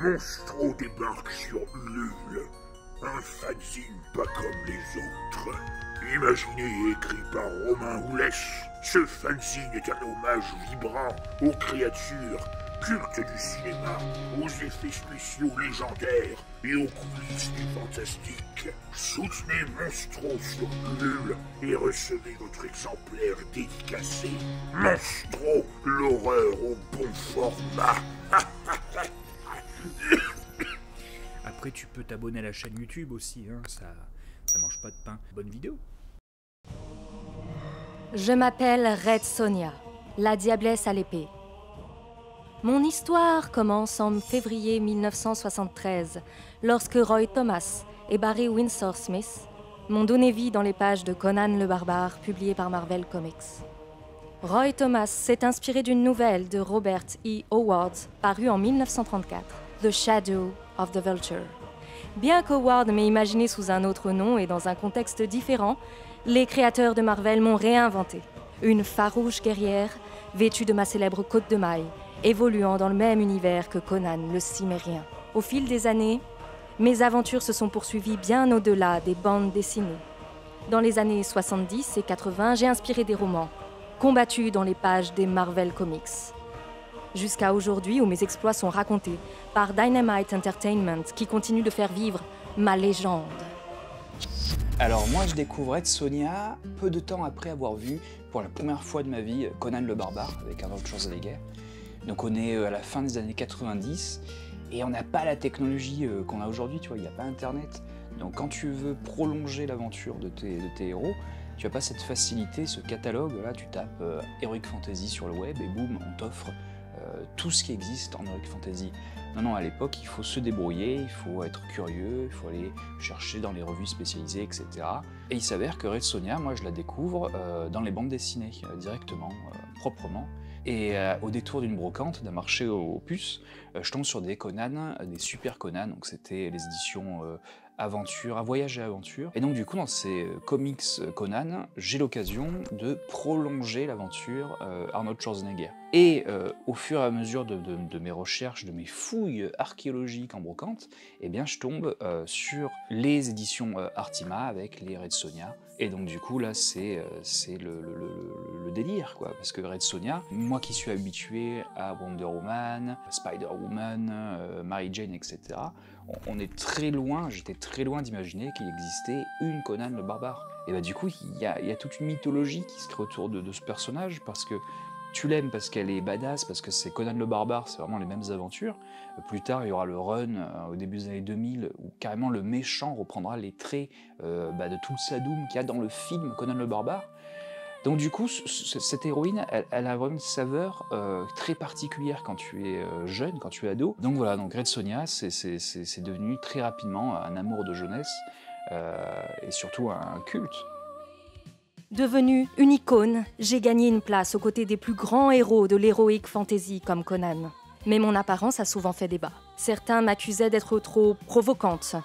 Monstro débarque sur Ulule, un fanzine pas comme les autres. Imaginé et écrit par Romain Oulès, ce fanzine est un hommage vibrant aux créatures cultes du cinéma, aux effets spéciaux légendaires et aux coulisses du fantastique. Soutenez Monstro sur Ulule et recevez votre exemplaire dédicacé. Monstro, l'horreur au bon format. Après, tu peux t'abonner à la chaîne YouTube aussi, hein, ça mange pas de pain. Bonne vidéo. Je m'appelle Red Sonja, la diablesse à l'épée. Mon histoire commence en février 1973, lorsque Roy Thomas et Barry Windsor Smith m'ont donné vie dans les pages de Conan le Barbare publiées par Marvel Comics. Roy Thomas s'est inspiré d'une nouvelle de Robert E. Howard parue en 1934, The Shadow of the Vulture. Bien qu'Howard m'ait imaginé sous un autre nom et dans un contexte différent, les créateurs de Marvel m'ont réinventé. Une farouche guerrière, vêtue de ma célèbre cotte de maille, évoluant dans le même univers que Conan le Cimmérien. Au fil des années, mes aventures se sont poursuivies bien au-delà des bandes dessinées. Dans les années 70 et 80, j'ai inspiré des romans, combattus dans les pages des Marvel Comics. Jusqu'à aujourd'hui où mes exploits sont racontés par Dynamite Entertainment qui continue de faire vivre ma légende. Alors moi je découvre Red Sonja peu de temps après avoir vu pour la première fois de ma vie Conan le Barbare avec Arnold Schwarzenegger. Donc on est à la fin des années 90 et on n'a pas la technologie qu'on a aujourd'hui, tu vois, il n'y a pas internet. Donc quand tu veux prolonger l'aventure de tes héros, tu n'as pas cette facilité, ce catalogue, là tu tapes Heroic Fantasy sur le web et boum, on t'offre tout ce qui existe en Heroic Fantasy. Non, à l'époque, il faut se débrouiller, il faut être curieux, il faut aller chercher dans les revues spécialisées, etc. Et il s'avère que Red Sonja, moi je la découvre dans les bandes dessinées, directement, proprement. Et au détour d'une brocante, d'un marché aux puces, je tombe sur des Conan, des super Conan, donc c'était les éditions Aventure, à Voyage et Aventure. Et donc du coup, dans ces comics Conan, j'ai l'occasion de prolonger l'aventure Arnold Schwarzenegger. Et au fur et à mesure de mes recherches, de mes fouilles archéologiques en brocante, eh bien je tombe sur les éditions Artima avec les Red Sonja. Et donc du coup là c'est le délire quoi, parce que Red Sonja, moi qui suis habitué à Wonder Woman, Spider-Woman, Mary Jane, etc., on est très loin, j'étais très loin d'imaginer qu'il existait une Conan le Barbare. Et bah du coup il y a toute une mythologie qui se crée autour de ce personnage, parce que tu l'aimes parce qu'elle est badass, parce que c'est Conan le Barbare, c'est vraiment les mêmes aventures. Plus tard, il y aura le run au début des années 2000, où carrément le méchant reprendra les traits de tout le sadoum qu'il y a dans le film Conan le Barbare. Donc du coup, cette héroïne, elle a vraiment une saveur très particulière quand tu es jeune, quand tu es ado. Donc voilà, donc Red Sonja, c'est devenu très rapidement un amour de jeunesse, et surtout un culte. Devenue une icône, j'ai gagné une place aux côtés des plus grands héros de l'heroic fantasy comme Conan. Mais mon apparence a souvent fait débat. Certains m'accusaient d'être trop provocante,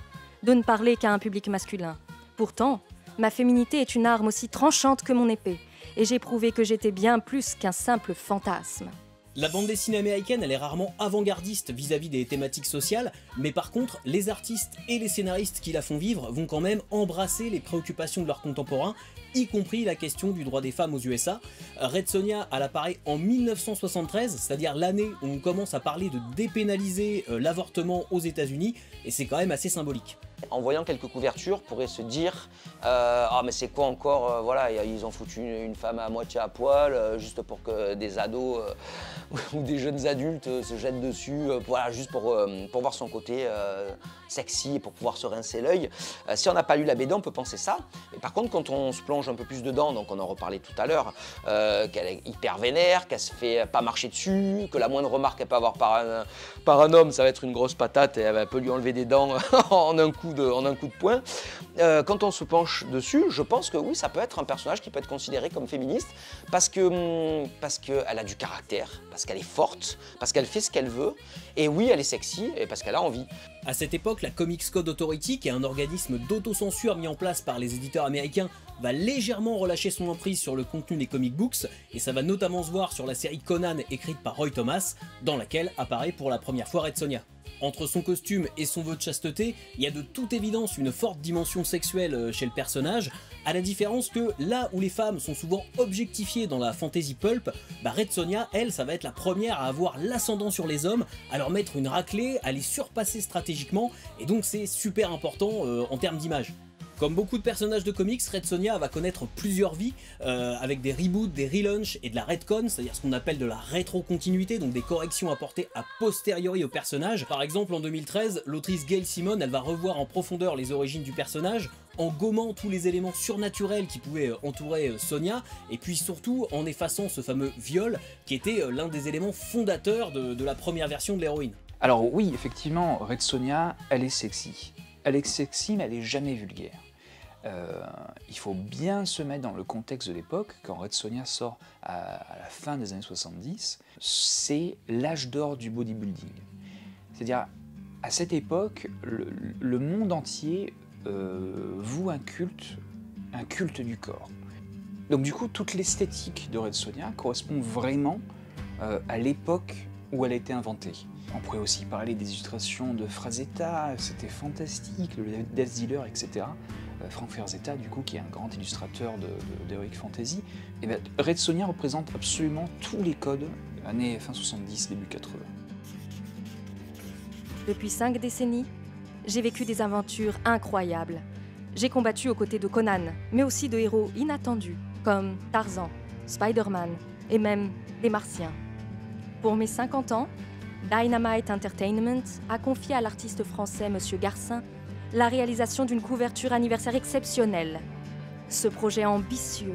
de ne parler qu'à un public masculin. Pourtant, ma féminité est une arme aussi tranchante que mon épée, et j'ai prouvé que j'étais bien plus qu'un simple fantasme. La bande dessinée américaine, elle est rarement avant-gardiste vis-à-vis des thématiques sociales, mais par contre, les artistes et les scénaristes qui la font vivre vont quand même embrasser les préoccupations de leurs contemporains, y compris la question du droit des femmes aux USA. Red Sonja, elle apparaît en 1973, c'est-à-dire l'année où on commence à parler de dépénaliser l'avortement aux États-Unis, et c'est quand même assez symbolique. En voyant quelques couvertures, on pourrait se dire ah mais c'est quoi encore, voilà, ils ont foutu une femme à moitié à poil juste pour que des ados ou des jeunes adultes se jettent dessus, voilà, juste pour voir son côté sexy et pour pouvoir se rincer l'œil. Si on n'a pas lu la BD, on peut penser ça. Mais par contre, quand on se plonge un peu plus dedans, donc on en reparlait tout à l'heure, qu'elle est hyper vénère, qu'elle se fait pas marcher dessus, que la moindre remarque qu'elle peut avoir par un homme, ça va être une grosse patate et elle peut lui enlever des dents en un coup de poing. Quand on se penche dessus, je pense que oui, ça peut être un personnage qui peut être considéré comme féministe parce qu'elle a du caractère, parce qu'elle est forte, parce qu'elle fait ce qu'elle veut, et oui, elle est sexy, et parce qu'elle a envie. À cette époque, la Comics Code Authority, qui est un organisme d'autocensure mis en place par les éditeurs américains, va légèrement relâcher son emprise sur le contenu des comic books, et ça va notamment se voir sur la série Conan écrite par Roy Thomas, dans laquelle apparaît pour la première fois Red Sonja. Entre son costume et son vœu de chasteté, il y a de toute évidence une forte dimension sexuelle chez le personnage, à la différence que là où les femmes sont souvent objectifiées dans la fantasy pulp, Red Sonja, elle, ça va être la première à avoir l'ascendant sur les hommes, à leur mettre une raclée, à les surpasser stratégiquement, et donc c'est super important en termes d'image. Comme beaucoup de personnages de comics, Red Sonja va connaître plusieurs vies, avec des reboots, des relaunchs et de la retcon, c'est-à-dire ce qu'on appelle de la rétrocontinuité, donc des corrections apportées a posteriori au personnage. Par exemple, en 2013, l'autrice Gail Simone, elle va revoir en profondeur les origines du personnage, en gommant tous les éléments surnaturels qui pouvaient entourer Sonja, et puis surtout en effaçant ce fameux viol, qui était l'un des éléments fondateurs de la première version de l'héroïne. Alors oui, effectivement, Red Sonja, elle est sexy. Elle est sexy, mais elle est jamais vulgaire. Il faut bien se mettre dans le contexte de l'époque. Quand Red Sonja sort à la fin des années 70, c'est l'âge d'or du bodybuilding. C'est-à-dire, à cette époque, le monde entier voue un culte du corps. Donc du coup, toute l'esthétique de Red Sonja correspond vraiment à l'époque où elle a été inventée. On pourrait aussi parler des illustrations de Frazetta, c'était fantastique, le Death Dealer, etc. Frank Frazetta, du coup, qui est un grand illustrateur d'Heroic Fantasy. Et bien, Red Sonja représente absolument tous les codes, années fin 70, début 80. Depuis 5 décennies, j'ai vécu des aventures incroyables. J'ai combattu aux côtés de Conan, mais aussi de héros inattendus, comme Tarzan, Spider-Man et même les Martiens. Pour mes 50 ans, Dynamite Entertainment a confié à l'artiste français Monsieur Garcin la réalisation d'une couverture anniversaire exceptionnelle. Ce projet ambitieux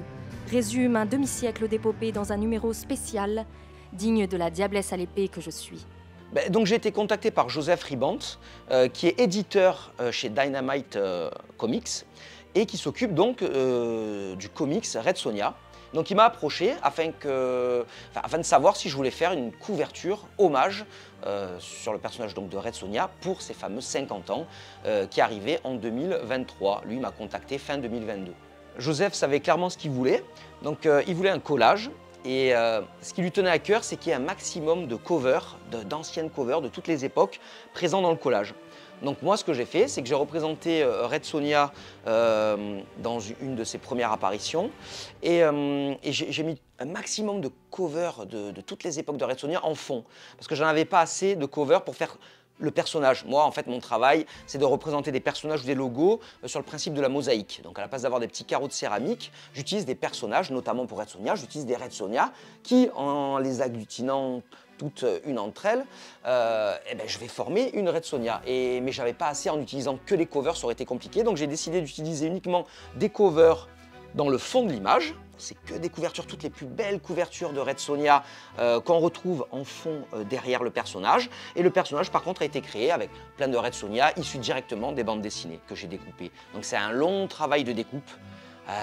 résume un demi-siècle d'épopée dans un numéro spécial, digne de la diablesse à l'épée que je suis. Donc j'ai été contacté par Joseph Ribant, qui est éditeur chez Dynamite Comics, et qui s'occupe donc du comics Red Sonja. Donc il m'a approché afin de savoir si je voulais faire une couverture hommage sur le personnage donc, de Red Sonja pour ses fameux 50 ans qui arrivaient en 2023. Lui m'a contacté fin 2022. Joseph savait clairement ce qu'il voulait, donc il voulait un collage. Et ce qui lui tenait à cœur, c'est qu'il y ait un maximum de covers, d'anciennes covers de toutes les époques présents dans le collage. Donc moi, ce que j'ai fait, c'est que j'ai représenté Red Sonja dans une de ses premières apparitions. Et j'ai mis un maximum de covers de toutes les époques de Red Sonja en fond. Parce que j'en avais pas assez de covers pour faire le personnage. Moi, en fait, mon travail, c'est de représenter des personnages ou des logos sur le principe de la mosaïque. Donc, à la place d'avoir des petits carreaux de céramique, j'utilise des personnages, notamment pour Red Sonja, j'utilise des Red Sonja qui, en les agglutinant toutes une entre elles, je vais former une Red Sonja. Mais j'avais pas assez en utilisant que les covers, ça aurait été compliqué. Donc, j'ai décidé d'utiliser uniquement des covers dans le fond de l'image. C'est que des couvertures, toutes les plus belles couvertures de Red Sonja qu'on retrouve en fond derrière le personnage. Et le personnage, par contre, a été créé avec plein de Red Sonja issus directement des bandes dessinées que j'ai découpées. Donc c'est un long travail de découpe.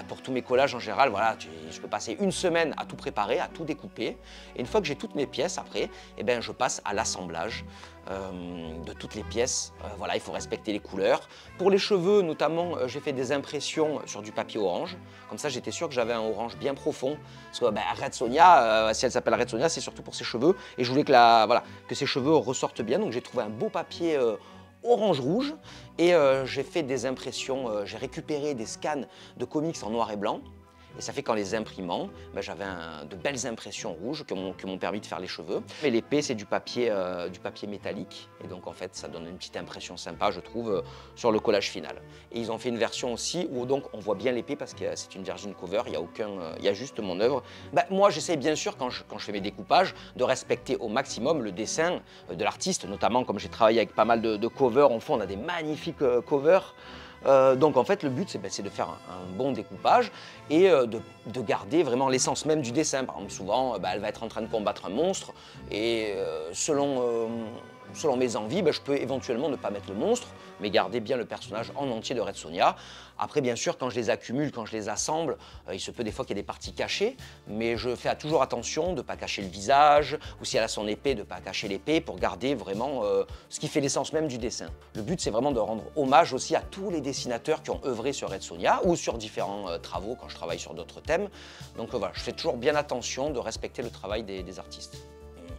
Pour tous mes collages en général, voilà, je peux passer une semaine à tout préparer, à tout découper. Et une fois que j'ai toutes mes pièces après, je passe à l'assemblage de toutes les pièces. Voilà, il faut respecter les couleurs. Pour les cheveux, notamment, j'ai fait des impressions sur du papier orange. Comme ça, j'étais sûr que j'avais un orange bien profond. Parce que Red Sonja, si elle s'appelle Red Sonja, c'est surtout pour ses cheveux. Et je voulais que ses cheveux ressortent bien. Donc j'ai trouvé un beau papier orange-rouge et j'ai fait des impressions, j'ai récupéré des scans de comics en noir et blanc. Et ça fait qu'en les imprimant, j'avais de belles impressions rouges qui m'ont permis de faire les cheveux. Mais l'épée, c'est du papier métallique. Et donc, en fait, ça donne une petite impression sympa, je trouve, sur le collage final. Et ils ont fait une version aussi où donc, on voit bien l'épée parce que c'est une virgin cover, il y a juste mon œuvre. Moi, j'essaie bien sûr, quand je fais mes découpages, de respecter au maximum le dessin de l'artiste, notamment comme j'ai travaillé avec pas mal de covers. En fond, on a des magnifiques covers. Donc en fait le but c'est de faire un bon découpage et de garder vraiment l'essence même du dessin. Par exemple souvent elle va être en train de combattre un monstre et selon mes envies, je peux éventuellement ne pas mettre le monstre, mais garder bien le personnage en entier de Red Sonja. Après, bien sûr, quand je les accumule, quand je les assemble, il se peut des fois qu'il y ait des parties cachées, mais je fais toujours attention de ne pas cacher le visage, ou si elle a son épée, de ne pas cacher l'épée, pour garder vraiment ce qui fait l'essence même du dessin. Le but, c'est vraiment de rendre hommage aussi à tous les dessinateurs qui ont œuvré sur Red Sonja, ou sur différents travaux, quand je travaille sur d'autres thèmes. Donc voilà, je fais toujours bien attention de respecter le travail des artistes.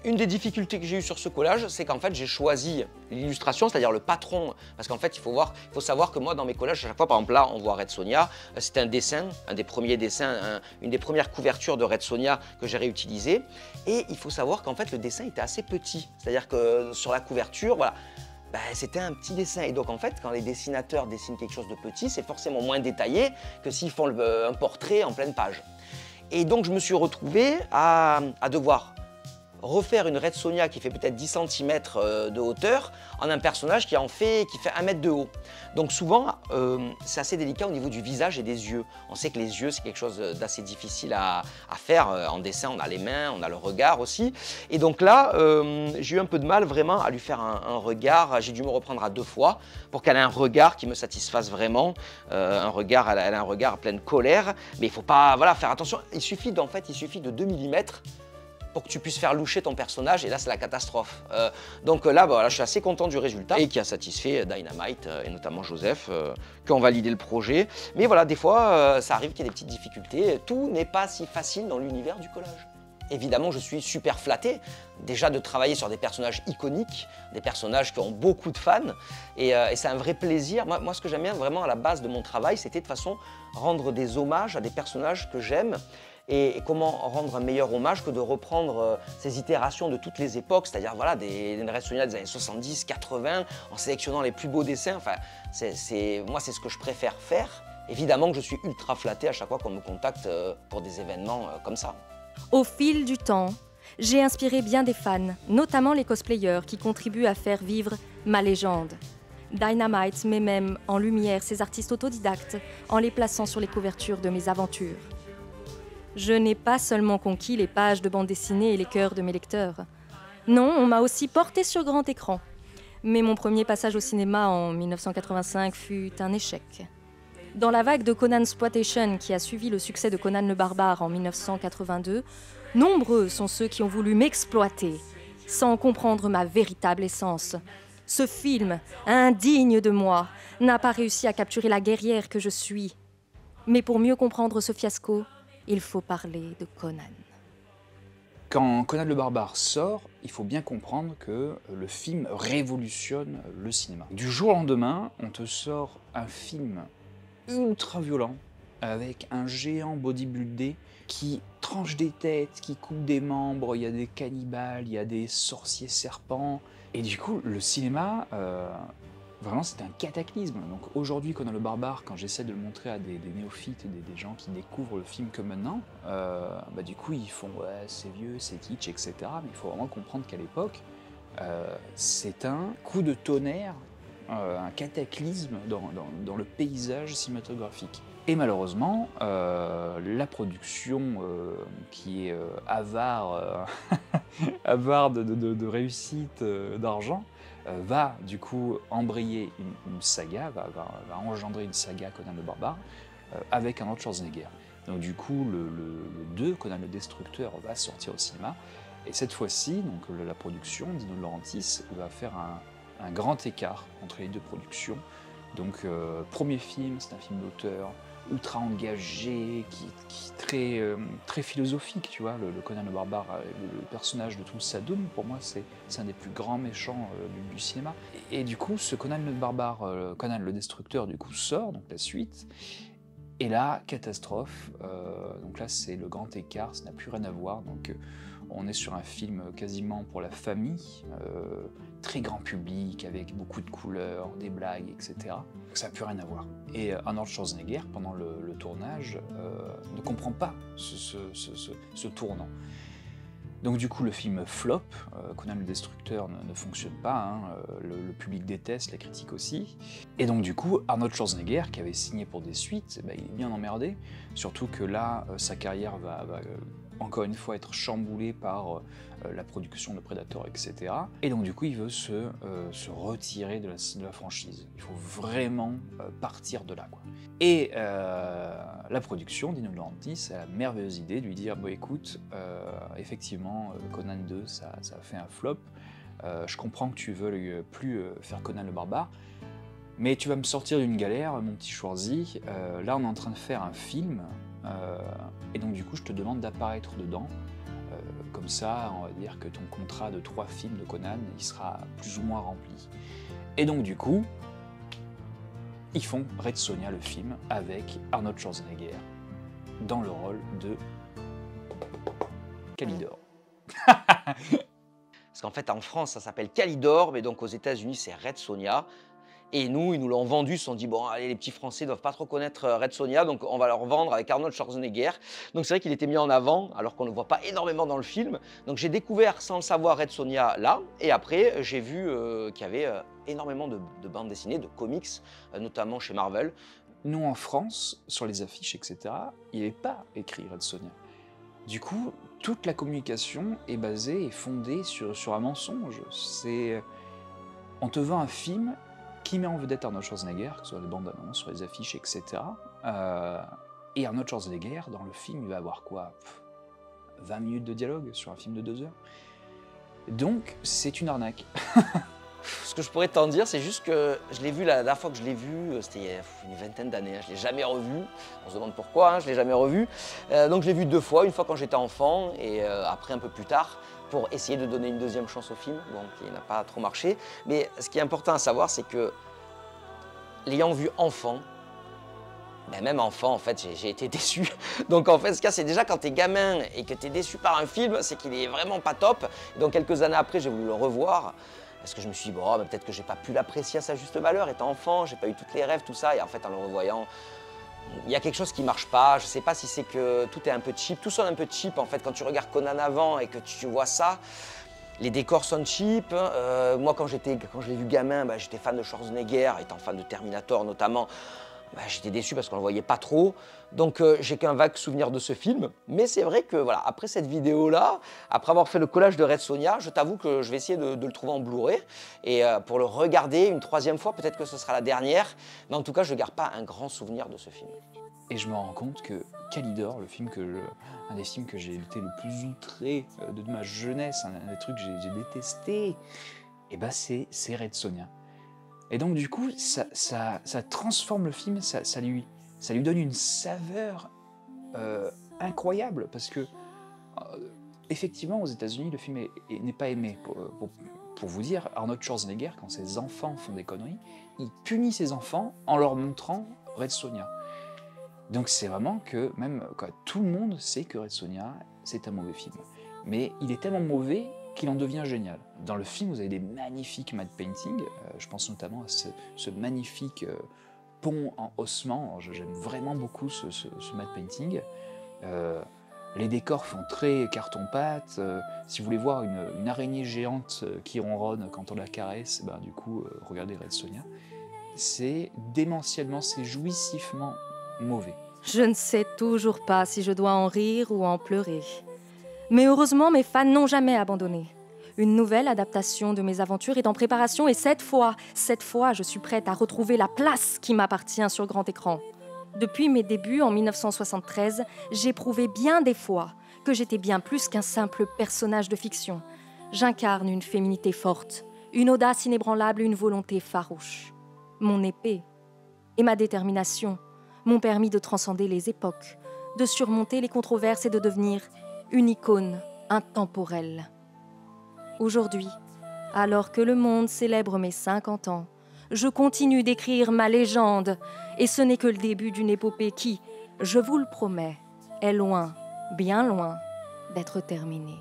Une des difficultés que j'ai eues sur ce collage, c'est qu'en fait j'ai choisi l'illustration, c'est-à-dire le patron, parce qu'en fait il faut savoir que moi dans mes collages, à chaque fois par exemple là on voit Red Sonja, c'était un dessin, un des premiers dessins, une des premières couvertures de Red Sonja que j'ai réutilisé, et il faut savoir qu'en fait le dessin était assez petit, c'est-à-dire que sur la couverture, voilà, ben, c'était un petit dessin, et donc en fait quand les dessinateurs dessinent quelque chose de petit, c'est forcément moins détaillé que s'ils font un portrait en pleine page. Et donc je me suis retrouvé à devoir refaire une Red Sonja qui fait peut-être 10 cm de hauteur en un personnage qui fait 1 mètre de haut. Donc souvent, c'est assez délicat au niveau du visage et des yeux. On sait que les yeux, c'est quelque chose d'assez difficile à faire. En dessin, on a les mains, on a le regard aussi. Et donc là, j'ai eu un peu de mal vraiment à lui faire un regard. J'ai dû me reprendre à 2 fois pour qu'elle ait un regard qui me satisfasse vraiment. Elle a un regard plein de colère. Mais il ne faut pas faire attention. Il suffit de 2 mm pour que tu puisses faire loucher ton personnage, et là c'est la catastrophe. Donc là, je suis assez content du résultat et qui a satisfait Dynamite et notamment Joseph qui ont validé le projet. Mais voilà, des fois ça arrive qu'il y ait des petites difficultés. Tout n'est pas si facile dans l'univers du collage. Évidemment, je suis super flatté déjà de travailler sur des personnages iconiques, des personnages qui ont beaucoup de fans, et c'est un vrai plaisir. Moi, ce que j'aime bien vraiment à la base de mon travail, c'était de façon rendre des hommages à des personnages que j'aime. Et comment rendre un meilleur hommage que de reprendre ces itérations de toutes les époques, c'est-à-dire voilà, des Red Sonja des années 70, 80, en sélectionnant les plus beaux dessins. Enfin, moi, c'est ce que je préfère faire. Évidemment que je suis ultra flatté à chaque fois qu'on me contacte pour des événements comme ça. Au fil du temps, j'ai inspiré bien des fans, notamment les cosplayers qui contribuent à faire vivre ma légende. Dynamite met même en lumière ces artistes autodidactes en les plaçant sur les couvertures de mes aventures. Je n'ai pas seulement conquis les pages de bande dessinée et les cœurs de mes lecteurs. Non, on m'a aussi porté sur grand écran. Mais mon premier passage au cinéma en 1985 fut un échec. Dans la vague de Conan-sploitation qui a suivi le succès de Conan le Barbare en 1982, nombreux sont ceux qui ont voulu m'exploiter, sans comprendre ma véritable essence. Ce film, indigne de moi, n'a pas réussi à capturer la guerrière que je suis. Mais pour mieux comprendre ce fiasco, il faut parler de Conan. Quand Conan le Barbare sort, il faut bien comprendre que le film révolutionne le cinéma. Du jour au lendemain, on te sort un film ultra violent, avec un géant bodybuildé qui tranche des têtes, qui coupe des membres, il y a des cannibales, il y a des sorciers serpents. Et du coup, le cinéma, vraiment, c'est un cataclysme. Donc aujourd'hui, Conan le Barbare, quand j'essaie de le montrer à des néophytes, des gens qui découvrent le film que maintenant, du coup, ils font « ouais, c'est vieux, c'est kitsch, etc. » Mais il faut vraiment comprendre qu'à l'époque, c'est un coup de tonnerre, un cataclysme dans le paysage cinématographique. Et malheureusement, la production qui est avare, avare de réussite, d'argent, va du coup embrayer une saga, va engendrer une saga Conan le Barbare avec Arnold Schwarzenegger. Donc du coup, le 2, Conan le Destructeur, va sortir au cinéma. Et cette fois-ci, donc la production, Dino De Laurentiis, va faire un grand écart entre les deux productions. Donc premier film, c'est un film d'auteur, ultra engagé, qui très philosophique, tu vois, le Conan le Barbare, le personnage de Tout Sadoun, pour moi, c'est un des plus grands méchants du cinéma. Et du coup, ce Conan le Barbare, Conan le Destructeur, du coup, sort, donc la suite, et là, catastrophe, donc là, c'est le grand écart, ça n'a plus rien à voir, donc on est sur un film quasiment pour la famille, très grand public, avec beaucoup de couleurs, des blagues, etc. Donc ça n'a plus rien à voir. Et Arnold Schwarzenegger, pendant le tournage, ne comprend pas ce tournant. Donc du coup, le film flop, Conan le Destructeur ne fonctionne pas, hein, le public déteste, la critique aussi. Et donc du coup, Arnold Schwarzenegger, qui avait signé pour des suites, il est bien emmerdé, surtout que là, sa carrière va encore une fois être chamboulée par la production de Predator, etc. Et donc du coup, il veut se retirer de la franchise. Il faut vraiment partir de là, quoi. Et la production, Dino De Laurentiis, a la merveilleuse idée de lui dire « Bon écoute, effectivement, Conan 2, ça a fait un flop. Je comprends que tu veuilles plus faire Conan le Barbare, mais tu vas me sortir d'une galère, mon petit Schwarzy. Là, on est en train de faire un film, et donc du coup, je te demande d'apparaître dedans Comme ça, on va dire que ton contrat de 3 films de Conan, il sera plus ou moins rempli. Et donc du coup, ils font Red Sonja le film avec Arnold Schwarzenegger dans le rôle de Calidor. Parce qu'en fait, en France, ça s'appelle Calidor, mais donc aux États-Unis, c'est Red Sonja. Et nous, ils nous l'ont vendu, ils se sont dit, bon, allez, les petits Français ne doivent pas trop connaître Red Sonja, donc on va leur vendre avec Arnold Schwarzenegger. Donc c'est vrai qu'il était mis en avant, alors qu'on ne le voit pas énormément dans le film. Donc j'ai découvert, sans le savoir, Red Sonja là, et après, j'ai vu qu'il y avait énormément de bandes dessinées, de comics, notamment chez Marvel. Nous, en France, sur les affiches, etc., il n'est pas écrit Red Sonja. Du coup, toute la communication est basée et fondée sur un mensonge. On te vend un film qui met en vedette Arnold Schwarzenegger, que ce soit les bandes annonces, sur les affiches, etc. Et Arnold Schwarzenegger, dans le film, il va avoir quoi, 20 minutes de dialogue sur un film de 2 heures. Donc, c'est une arnaque. Ce que je pourrais t'en dire, c'est juste que je l'ai vu la dernière fois que je l'ai vu, c'était il y a une vingtaine d'années, je ne l'ai jamais revu. On se demande pourquoi, je ne l'ai jamais revu. Donc je l'ai vu 2 fois, une fois quand j'étais enfant et après un peu plus tard, pour essayer de donner une deuxième chance au film, bon, qui n'a pas trop marché. Mais ce qui est important à savoir, c'est que l'ayant vu enfant, ben même enfant, en fait, j'ai été déçu. Donc en fait, ce cas, c'est déjà quand t'es gamin et que t'es déçu par un film, c'est qu'il est vraiment pas top. Et donc quelques années après, j'ai voulu le revoir. Parce que je me suis dit, bon, oh, peut-être que j'ai pas pu l'apprécier à sa juste valeur, étant enfant, j'ai pas eu tous les rêves, tout ça. Et en fait, en le revoyant, il y a quelque chose qui marche pas. Je sais pas si c'est que tout est un peu cheap, tout sonne un peu cheap en fait. Quand tu regardes Conan avant et que tu vois ça, les décors sont cheap. Moi, quand je l'ai vu gamin, bah, j'étais fan de Schwarzenegger, étant fan de Terminator notamment. Bah, j'étais déçu parce qu'on ne le voyait pas trop. Donc j'ai qu'un vague souvenir de ce film. Mais c'est vrai que voilà, après cette vidéo-là, après avoir fait le collage de Red Sonja, je t'avoue que je vais essayer de le trouver en Blu-ray. Et pour le regarder une 3e fois, peut-être que ce sera la dernière. Mais en tout cas, je ne garde pas un grand souvenir de ce film. Et je me rends compte que Calidor, un des films que j'ai été le plus outré de ma jeunesse, un des trucs que j'ai détesté, et bah c'est Red Sonja. Et donc du coup, ça transforme le film, ça lui donne une saveur incroyable, parce que effectivement, aux États-Unis, le film n'est pas aimé. Pour vous dire, Arnold Schwarzenegger, quand ses enfants font des conneries, il punit ses enfants en leur montrant Red Sonja. Donc c'est vraiment que même tout le monde sait que Red Sonja, c'est un mauvais film. Mais il est tellement mauvais qu'il en devient génial. Dans le film, vous avez des magnifiques matte paintings. Je pense notamment à ce magnifique pont en ossement. J'aime vraiment beaucoup ce matte painting. Les décors font très carton-pâte. Si vous voulez voir une araignée géante qui ronronne quand on la caresse, ben, du coup, regardez Red Sonja. C'est démentiellement, c'est jouissivement mauvais. Je ne sais toujours pas si je dois en rire ou en pleurer. Mais heureusement, mes fans n'ont jamais abandonné. Une nouvelle adaptation de mes aventures est en préparation et cette fois, je suis prête à retrouver la place qui m'appartient sur grand écran. Depuis mes débuts en 1973, j'ai prouvé bien des fois que j'étais bien plus qu'un simple personnage de fiction. J'incarne une féminité forte, une audace inébranlable, une volonté farouche. Mon épée et ma détermination m'ont permis de transcender les époques, de surmonter les controverses et de devenir une icône intemporelle. Aujourd'hui, alors que le monde célèbre mes 50 ans, je continue d'écrire ma légende, et ce n'est que le début d'une épopée qui, je vous le promets, est loin, bien loin, d'être terminée.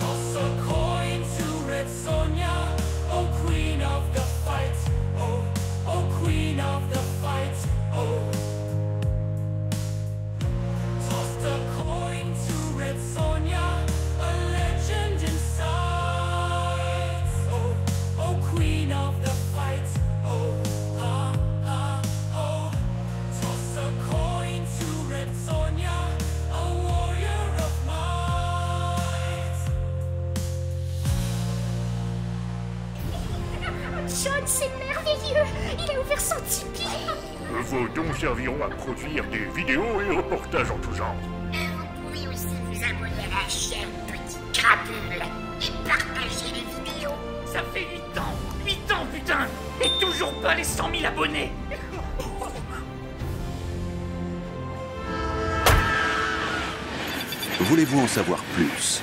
Toss a coin to Red Sonja, oh queen of the fight, oh queen of the fight, oh. Toss a coin to Red Sonja, a legend in sight, oh queen of the fight, oh. Toss a coin to Red Sonja, a warrior of might. John, c'est merveilleux! Il a ouvert son Tipeee! Vos dons serviront à produire des vidéos et reportages en tout genre. Vous pouvez aussi vous abonner à la chaîne Petit Crapule et partager les vidéos. Ça fait 8 ans! 8 ans, putain! Et toujours pas les 100 000 abonnés! Voulez-vous en savoir plus?